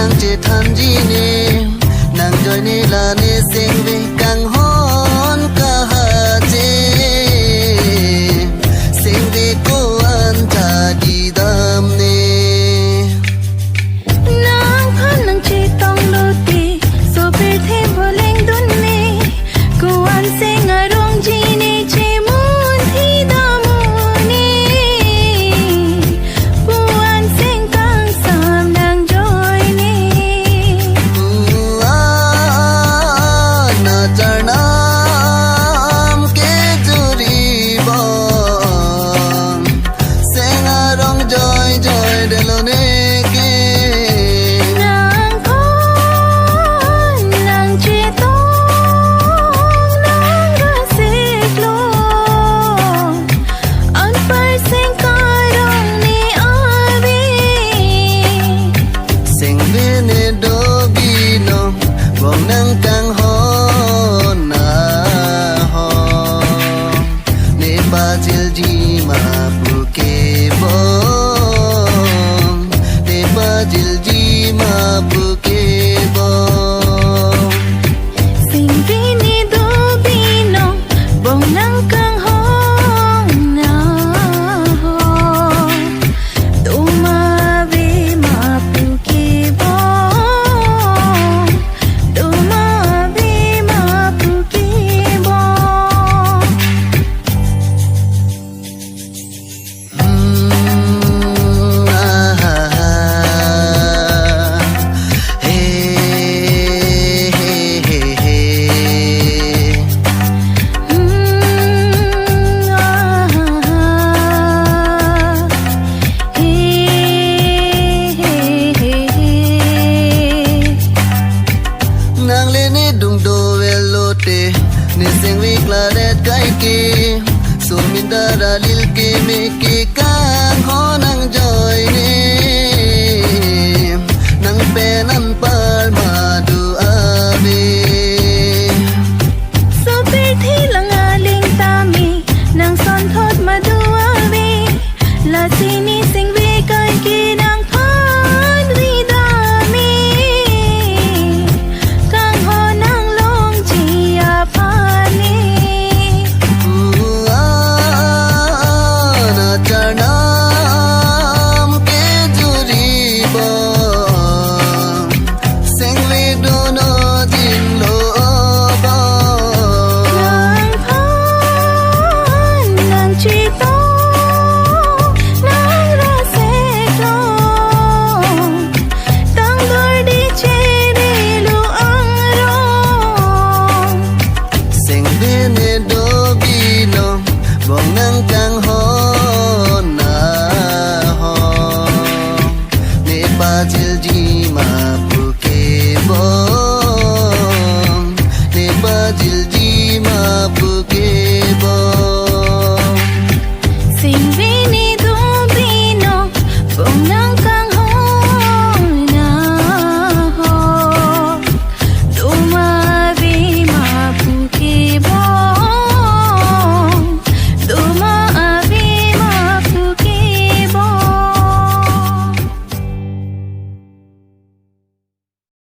nang che tham ji ne nang joy ne la ne sing ve kang hon ka ha che sing ve ko an ta di dam ne nang phan nang che tong lo ti so per the boleng dun ne ko an sing arong ji ne che mun thi da mu ne pu an sing kang sam nang joy ne na charnam ke juri bon sing arong joy joy de lo ne ke nang khon nang che tong nang ga se lo an par sing karong ne ave sing ve ne do bi no bong nang kang ho na ho ne ba jil ji ma pu ke bong ne ba jil ji ma pu ke bong sing vi ni do bi no bong nang kang hong na ho tu ma ve ma pu ke bong tu ma ve ma pu ke bong nang le ne dung do ve lo te ne sing vi kla de kai ke so min da ra lil ke me ke kang ho nang joy ne nang pe nan par ma du ave so per thi lang aling ta mi nang son thot ma du ave la si ni